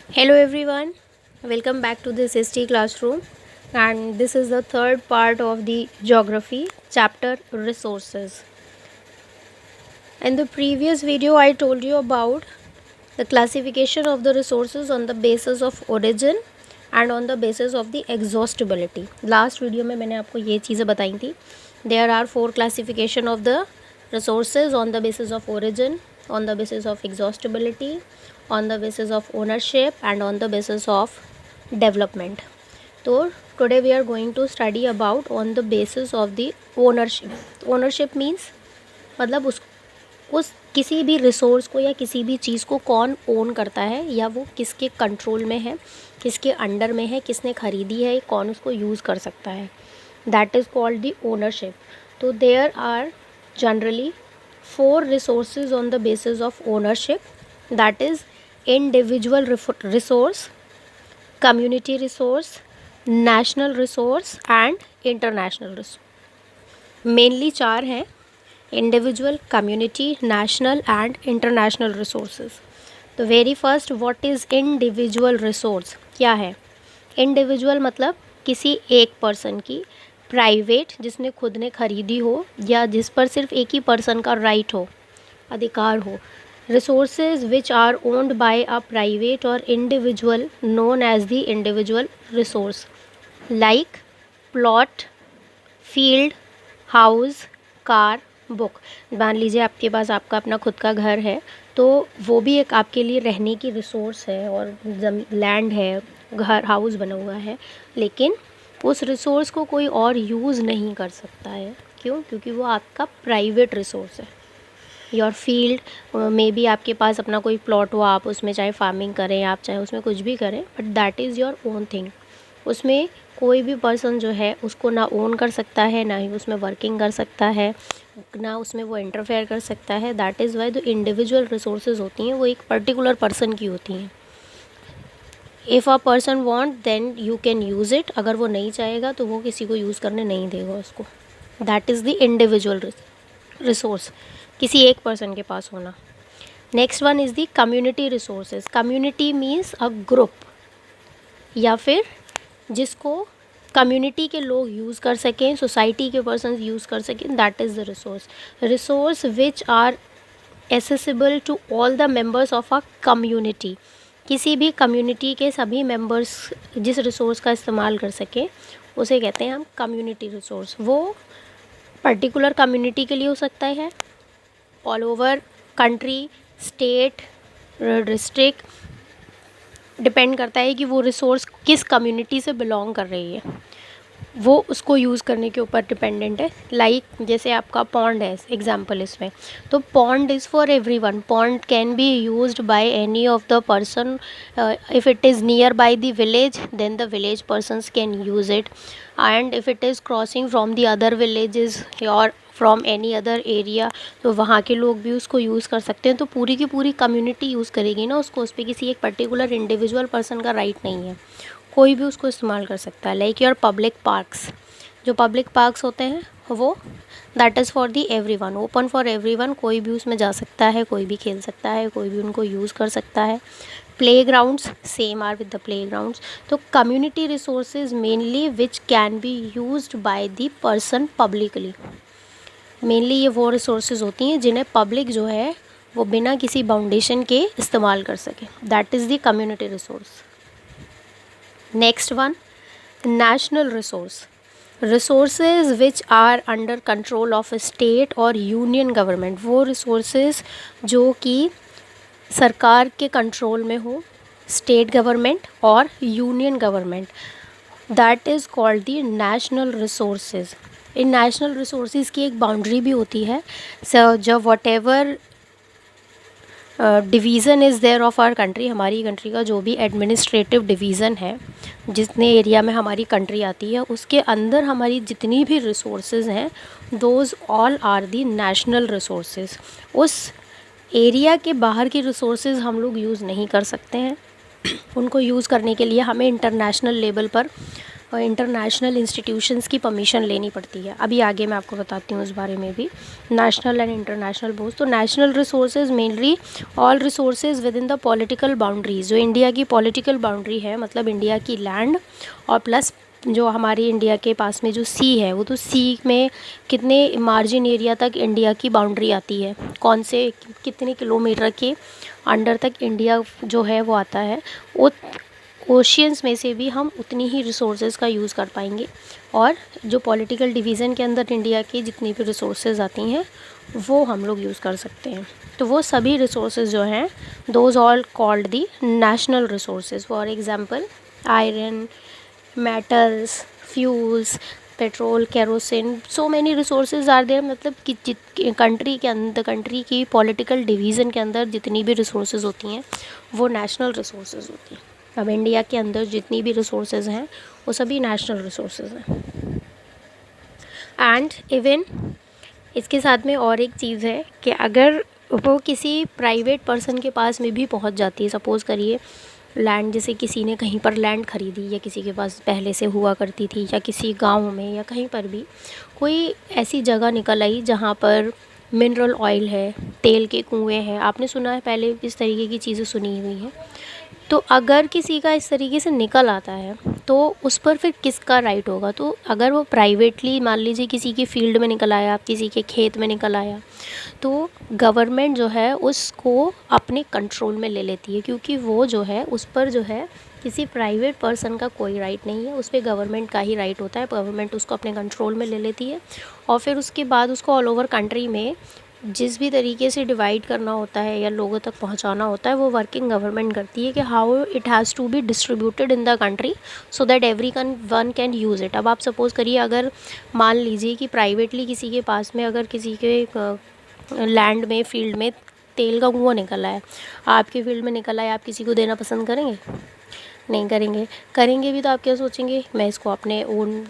Hello everyone, welcome back to this ST classroom, and this is the third part of the geography chapter resources. In the previous video I told you about the classification of the resources on the basis of origin and on the basis of the exhaustibility. Last video में मैंने आपको ये चीज़ें बताई थी. There are 4 classification of the resources on the basis of origin, on the basis of exhaustibility, on the basis of ownership and on the basis of development. So today we are going to study about on the basis of the ownership. Ownership means मतलब उस किसी भी resource को या किसी भी चीज़ को कौन ओन करता है या वो किसके कंट्रोल में है, किसके अंडर में है, किसने ख़रीदी है, कौन उसको यूज़ कर सकता है. That is called the ownership. तो there are generally 4 resources on the basis of ownership. That is individual resource, community resource, national resource and international resource. Mainly 4 हैं: individual, community, national and international resources. तो very first, what is individual resource? क्या है individual? मतलब किसी एक person की private, जिसने खुद ने खरीदी हो या जिस पर सिर्फ एक ही पर्सन का राइट हो, अधिकार हो. Resources which are owned by a private और individual known as the individual resource, like plot, field, house, car, book. मान लीजिए आपके पास आपका अपना खुद का घर है, तो वो भी एक आपके लिए रहने की रिसोर्स है और लैंड है, घर, हाउस बना हुआ है, लेकिन उस रिसोर्स को कोई और यूज़ नहीं कर सकता है. क्यों? क्योंकि वो आपका प्राइवेट रिसोर्स है. योर फील्ड में भी आपके पास अपना कोई प्लॉट हो, आप उसमें चाहे फार्मिंग करें, आप चाहे उसमें कुछ भी करें, but that is your own thing. उसमें कोई भी पर्सन जो है उसको ना ओन कर सकता है, ना ही उसमें वर्किंग कर सकता है, ना उसमें वो इंटरफेयर कर सकता है. दैट इज़ वाई जो इंडिविजुअल रिसोर्सेज होती हैं वो एक पर्टिकुलर पर्सन की होती हैं. If a person want then you can use it. अगर वो नहीं चाहेगा तो वो किसी को यूज़ करने नहीं देगा उसको. That is the individual resource, किसी एक पर्सन के पास होना. Next one is the community resources. Community means a group, या फिर जिसको कम्युनिटी के लोग यूज़ कर सकें, सोसाइटी के पर्सन यूज़ कर सकें. That is the resource. Resource which are accessible to all the members of a community. किसी भी कम्युनिटी के सभी मेंबर्स जिस रिसोर्स का इस्तेमाल कर सकें उसे कहते हैं हम कम्युनिटी रिसोर्स. वो पर्टिकुलर कम्युनिटी के लिए हो सकता है, all over country, state, district. Depend करता है कि वो रिसोर्स किस कम्युनिटी से बिलोंग कर रही है, वो उसको यूज़ करने के ऊपर डिपेंडेंट है. लाइक जैसे आपका पॉन्ड है एग्जांपल इसमें, तो pond is for everyone. Pond can be used by any of the person. If it is near by the village then the village persons can use it, and if it is crossing from the other villages और from any other area, तो वहाँ के लोग भी उसको use कर सकते हैं. तो पूरी की पूरी कम्युनिटी यूज़ करेगी ना उसको. उस पर किसी एक पर्टिकुलर इंडिविजुअल पर्सन का राइट नहीं है, कोई भी उसको इस्तेमाल कर सकता है. Like your public parks. जो पब्लिक पार्क्स होते हैं वो that is for the everyone, open for everyone. कोई भी उसमें जा सकता है, कोई भी खेल सकता है, कोई भी उनको यूज़ कर सकता है. Playgrounds same are with the playgrounds. तो community resources mainly which can be used by the person publicly. Mainly ये वो रिसोर्सेज होती हैं जिन्हें पब्लिक जो है वो बिना किसी बाउंडेशन के इस्तेमाल कर सके. That is the community resource. Next one, national resource. Resources which are under control of state और यूनियन गवर्नमेंट. वो रिसोर्सेज जो कि सरकार के कंट्रोल में हो, स्टेट गवर्नमेंट और union government. That is called the national resources. इन नेशनल रिसोर्सेज की एक बाउंड्री भी होती है. सो जब whatever division is there of our country, हमारी कंट्री का जो भी एडमिनिस्ट्रेटिव डिवीज़न है, जितने एरिया में हमारी कंट्री आती है, उसके अंदर हमारी जितनी भी रिसोर्सेज हैं those all are the national resources. उस एरिया के बाहर की रिसोर्सेज हम लोग यूज़ नहीं कर सकते हैं. उनको यूज़ करने के लिए हमें इंटरनेशनल लेवल पर और इंटरनेशनल इंस्टीट्यूशंस की परमिशन लेनी पड़ती है। अभी आगे मैं आपको बताती हूँ उस बारे में भी, नेशनल एंड इंटरनेशनल बोथ। तो national resources mainly all resources with in the political boundaries, जो इंडिया की पॉलिटिकल बाउंड्री है, मतलब इंडिया की लैंड, और प्लस जो हमारी इंडिया के पास में जो सी है, वो तो सी में कितने मार्जिन एरिया तक इंडिया की बाउंड्री आती है, कौन से कितने किलोमीटर के अंडर तक इंडिया जो है वो आता है, वो ओशियंस में से भी हम उतनी ही रिसोर्सेज का यूज़ कर पाएंगे। और जो पॉलिटिकल डिवीज़न के अंदर इंडिया की जितनी भी रिसोर्सेज आती हैं वो हम लोग यूज़ कर सकते हैं। तो वो सभी रिसोर्सेज जो हैं, those all called the national resources. For example iron, metals, fuels, petrol, kerosene, so many resources are there. मतलब कि कंट्री के अंदर, कंट्री की पॉलिटिकल डिवीज़न के अंदर जितनी भी रिसोर्सेज होती हैं वो नेशनल रिसोर्सेज होती हैं। अब इंडिया के अंदर जितनी भी रिसोर्सेज हैं वो सभी नेशनल रिसोर्सेज हैं। एंड इवन इसके साथ में और एक चीज़ है कि अगर वो किसी प्राइवेट पर्सन के पास में भी पहुंच जाती है, सपोज़ करिए लैंड, जैसे किसी ने कहीं पर लैंड खरीदी या किसी के पास पहले से हुआ करती थी, या किसी गांव में या कहीं पर भी कोई ऐसी जगह निकल आई जहां पर मिनरल ऑयल है, तेल के कुएं हैं, आपने सुना है, पहले इस तरीके की चीज़ें सुनी हुई हैं। तो अगर किसी का इस तरीके से निकल आता है तो उस पर फिर किसका राइट होगा? तो अगर वो प्राइवेटली, मान लीजिए किसी की फील्ड में निकल आया, किसी के खेत में निकल आया, तो गवर्नमेंट जो है उसको अपने कंट्रोल में ले लेती है, क्योंकि वो जो है उस पर जो है किसी प्राइवेट पर्सन का कोई राइट नहीं है, उस पर गवर्नमेंट का ही राइट होता है। गवर्नमेंट उसको अपने कंट्रोल में ले लेती है और फिर उसके बाद उसको ऑल ओवर कंट्री में जिस भी तरीके से डिवाइड करना होता है या लोगों तक पहुंचाना होता है, वो वर्किंग गवर्नमेंट करती है कि how it has to be distributed in the country so that everyone can use it. अब आप सपोज़ करिए, अगर मान लीजिए कि प्राइवेटली किसी के पास में, अगर किसी के लैंड में, फील्ड में तेल का कुआं निकला है, आपके फील्ड में निकला है, आप किसी को देना पसंद करेंगे? नहीं करेंगे। करेंगे भी तो आप क्या सोचेंगे, मैं इसको अपने ओन,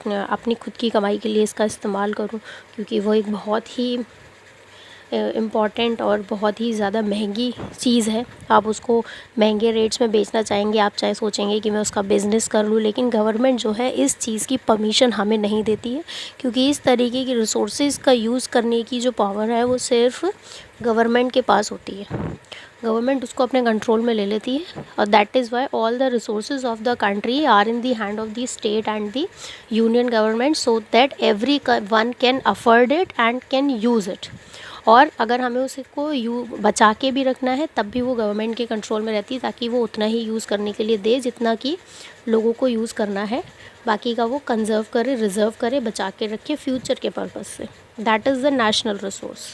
अपनी खुद की कमाई के लिए इसका इस्तेमाल करूं, क्योंकि वो एक बहुत ही इम्पॉर्टेंट और बहुत ही ज़्यादा महंगी चीज़ है। आप उसको महंगे रेट्स में बेचना चाहेंगे, आप चाहे सोचेंगे कि मैं उसका बिज़नेस कर लूँ, लेकिन गवर्नमेंट जो है इस चीज़ की परमिशन हमें नहीं देती है, क्योंकि इस तरीके की रिसोर्सेज का यूज़ करने की जो पावर है वो सिर्फ गवर्नमेंट के पास होती है। गवर्नमेंट उसको अपने कंट्रोल में ले लेती है, और that is why all the resources of the country are in the hand of the state and the union government, so that everyone can afford it and can use it. और अगर हमें उसको बचा के भी रखना है तब भी वो गवर्नमेंट के कंट्रोल में रहती है, ताकि वो उतना ही यूज़ करने के लिए दे जितना कि लोगों को यूज़ करना है, बाकी का वो कंजर्व करे, रिजर्व करे, बचा के रखे फ्यूचर के पर्पज़ से। That is the national resource.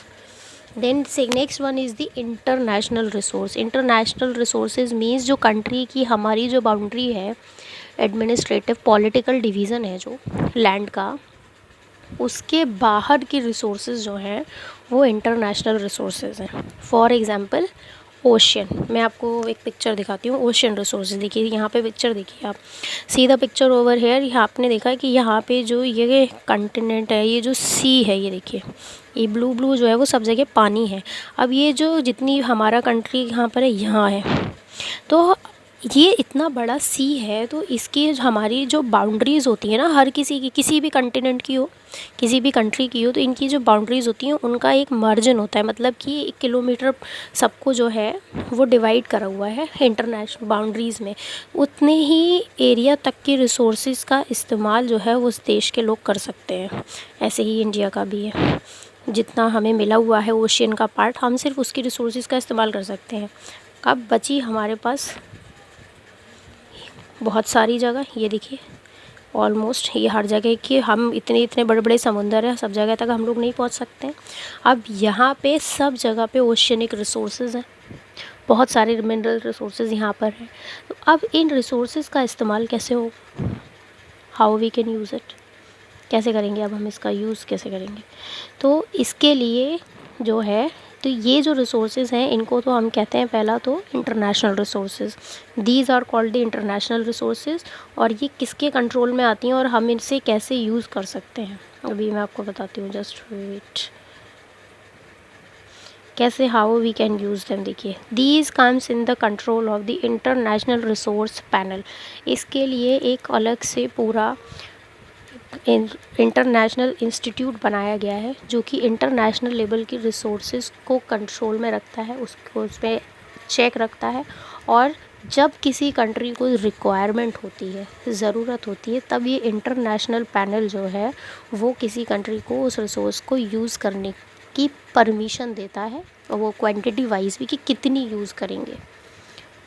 Then से next one is the international resource. International resources means जो कंट्री की, हमारी जो बाउंड्री है, एडमिनिस्ट्रेटिव पॉलिटिकल डिवीज़न है जो लैंड का, उसके बाहर की रिसोर्सेज जो हैं वो इंटरनेशनल रिसोर्सेज हैं। फॉर एग्जांपल ओशियन, मैं आपको एक पिक्चर दिखाती हूँ। ओशियन रिसोर्सेज देखिए, यहाँ पे पिक्चर देखिए आप, see the picture over here. यहाँ आपने देखा कि यहाँ पे जो ये कंटिनेंट है, ये जो सी है, ये देखिए, ये ब्लू ब्लू जो है वो सब जगह पानी है। अब ये जो जितनी हमारा कंट्री यहाँ पर है, यहाँ है, तो ये इतना बड़ा सी है, तो इसकी हमारी जो बाउंड्रीज़ होती है ना, हर किसी की, किसी भी कंटिनेंट की हो, किसी भी कंट्री की हो, तो इनकी जो बाउंड्रीज़ होती हैं उनका एक मार्जिन होता है, मतलब कि 1 किलोमीटर सबको जो है वो डिवाइड करा हुआ है इंटरनेशनल बाउंड्रीज़ में। उतने ही एरिया तक के रिसोर्सेज का इस्तेमाल जो है वो उस देश के लोग कर सकते हैं। ऐसे ही इंडिया का भी है, जितना हमें मिला हुआ है ओशियन का पार्ट, हम सिर्फ उसकी रिसोर्सेज का इस्तेमाल कर सकते हैं। अब बची हमारे पास बहुत सारी जगह, ये देखिए ऑलमोस्ट ये हर जगह की, हम इतने इतने बड़े बड़े समुंदर हैं, सब जगह तक हम लोग नहीं पहुंच सकते हैं। अब यहाँ पे सब जगह पे ओशियनिक रिसोर्सेज हैं, बहुत सारे मिनरल रिसोर्सेज यहाँ पर हैं। तो अब इन रिसोर्सेज का इस्तेमाल कैसे होगा, how we can use it, कैसे करेंगे, अब हम इसका यूज़ कैसे करेंगे? तो इसके लिए जो है, तो ये जो रिसोर्सेज हैं इनको तो हम कहते हैं, पहला तो international resources, these are called the international resources. और ये किसके कंट्रोल में आती हैं और हम इनसे कैसे यूज़ कर सकते हैं, अभी मैं आपको बताती हूँ, जस्ट वेट। कैसे, how we can use them. देखिए, these comes in the control of the international resource panel. इसके लिए एक अलग से पूरा इंटरनेशनल इंस्टीट्यूट बनाया गया है जो कि इंटरनेशनल लेवल की रिसोर्सेज को कंट्रोल में रखता है, उसको उस पर चेक रखता है। और जब किसी कंट्री को रिक्वायरमेंट होती है, ज़रूरत होती है, तब ये इंटरनेशनल पैनल जो है वो किसी कंट्री को उस रिसोर्स को यूज़ करने की परमिशन देता है, और वो क्वांटिटी वाइज भी कि कितनी यूज़ करेंगे,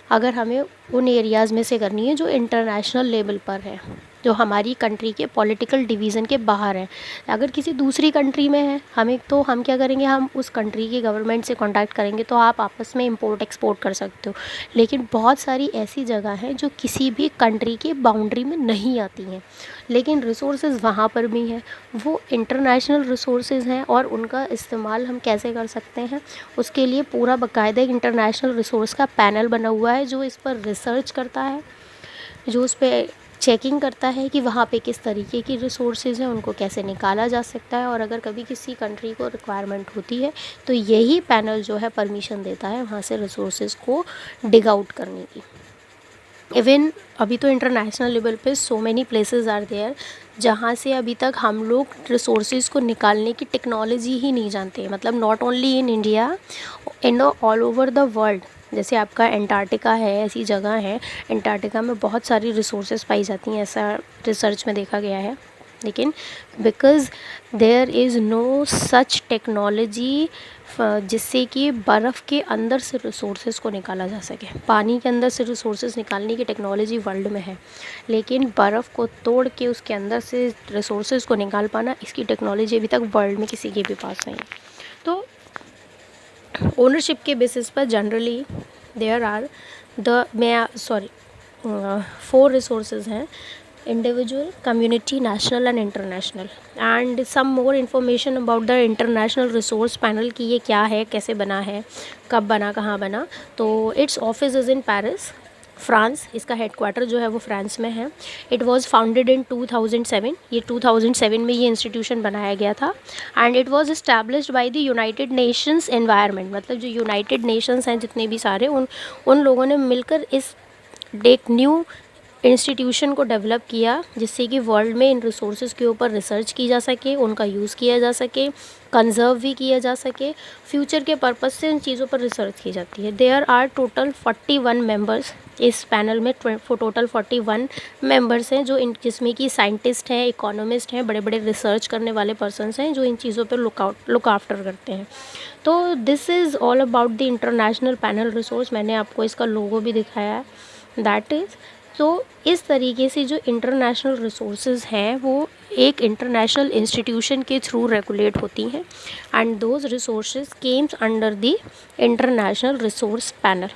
अगर हमें उन एरियाज़ में से करनी है जो इंटरनेशनल लेवल पर है, जो हमारी कंट्री के पॉलिटिकल डिवीज़न के बाहर है। अगर किसी दूसरी कंट्री में है हमें, तो हम क्या करेंगे, हम उस कंट्री की गवर्नमेंट से कांटेक्ट करेंगे, तो आप आपस में इंपोर्ट एक्सपोर्ट कर सकते हो। लेकिन बहुत सारी ऐसी जगह हैं जो किसी भी कंट्री की बाउंड्री में नहीं आती हैं, लेकिन रिसोर्सेज वहाँ पर भी हैं। वो इंटरनेशनल रिसोर्सेज हैं, और उनका इस्तेमाल हम कैसे कर सकते हैं, उसके लिए पूरा बाकायदा एक इंटरनेशनल रिसोर्स का पैनल बना हुआ है जो इस पर रिसर्च करता है, जो उस पर चेकिंग करता है कि वहाँ पे किस तरीके की रिसोर्सेज हैं, उनको कैसे निकाला जा सकता है। और अगर कभी किसी कंट्री को रिक्वायरमेंट होती है तो यही पैनल जो है परमिशन देता है वहाँ से रिसोर्सेज को डिग आउट करने की। इवन अभी तो इंटरनेशनल लेवल पे so many places are there जहाँ से अभी तक हम लोग रिसोर्सेज को निकालने की टेक्नोलॉजी ही नहीं जानते, मतलब not only in India, in all over the world. जैसे आपका एंटार्क्टिका है, ऐसी जगह है, एंटार्क्टिका में बहुत सारी रिसोर्सेज पाई जाती हैं, ऐसा रिसर्च में देखा गया है। लेकिन because there is no such technology जिससे कि बर्फ़ के अंदर से रिसोर्सेज को निकाला जा सके। पानी के अंदर से रिसोर्सेज निकालने की टेक्नोलॉजी वर्ल्ड में है, लेकिन बर्फ़ को तोड़ के उसके अंदर से रिसोर्सेज को निकाल पाना, इसकी टेक्नोलॉजी अभी तक वर्ल्ड में किसी के भी पास नहीं है। तो ओनरशिप के बेसिस पर generally there are the 4 resources हैं: individual, community, national and international। and some more information about the international resource panel कि ये क्या है, कैसे बना है, कब बना, कहाँ बना। तो its office is in Paris, France. इसका हेडक्वार्टर जो है वो फ्रांस में है। It was founded in 2007। ये 2007 में ये इंस्टीट्यूशन बनाया गया था। And it was established by the United Nations environment, मतलब जो यूनाइटेड नेशंस हैं जितने भी सारे, उन लोगों ने मिलकर इस एक न्यू इंस्टीट्यूशन को डेवलप किया, जिससे कि वर्ल्ड में इन रिसोर्सेज के ऊपर रिसर्च की जा सके, उनका यूज़ किया जा सके, कंजर्व भी किया जा सके। फ्यूचर के पर्पस से इन चीज़ों पर रिसर्च की जाती है। देयर आर टोटल 41 मेंबर्स इस पैनल में। टोटल 41 मेंबर्स हैं, जो इन जिसमें कि साइंटिस्ट हैं, इकोनॉमिस्ट हैं, बड़े बड़े रिसर्च करने वाले पर्सनस हैं जो इन चीज़ों पर लुक आफ्टर करते हैं। तो this is all about the international panel resource. मैंने आपको इसका लोगो भी दिखाया है, दैट इज़। तो इस तरीके से जो इंटरनेशनल रिसोर्सेज हैं वो एक इंटरनेशनल इंस्टीट्यूशन के थ्रू रेगुलेट होती हैं, and those resources comes under the international resource panel.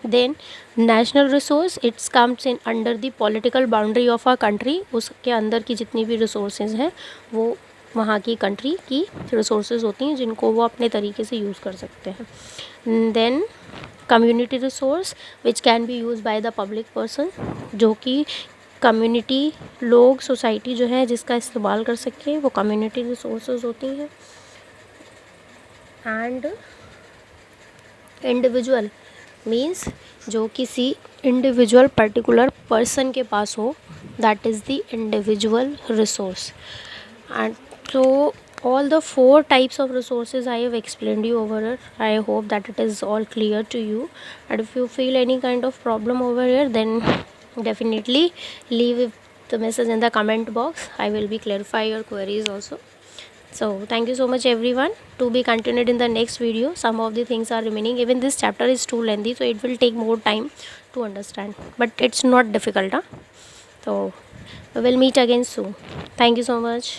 Then national resource, it's comes in under the political boundary of a country. उसके अंदर की जितनी भी रिसोर्सेज हैं वो वहाँ की कंट्री की रिसोर्सेज होती हैं जिनको वो अपने तरीके से यूज़ कर सकते हैं। Then community resource which can be use by the public person, जो कि कम्युनिटी, लोग, सोसाइटी जो है जिसका इस्तेमाल कर सके, वो कम्युनिटी रिसोर्सेज होती हैं। एंड इंडिविजुअल मीन्स जो किसी इंडिविजुअल पर्टिकुलर पर्सन के पास हो, that is the individual resource. And so all the 4 types of resources I have explained you over here, I hope that it is all clear to you. And if you feel any kind of problem over here, then definitely leave the message in the comment box. I will be clarify your queries also. So thank you so much everyone. To be continued in the next video. Some of the things are remaining. Even this chapter is too lengthy, so it will take more time to understand, but it's not difficult, huh? So we will meet again soon. Thank you so much.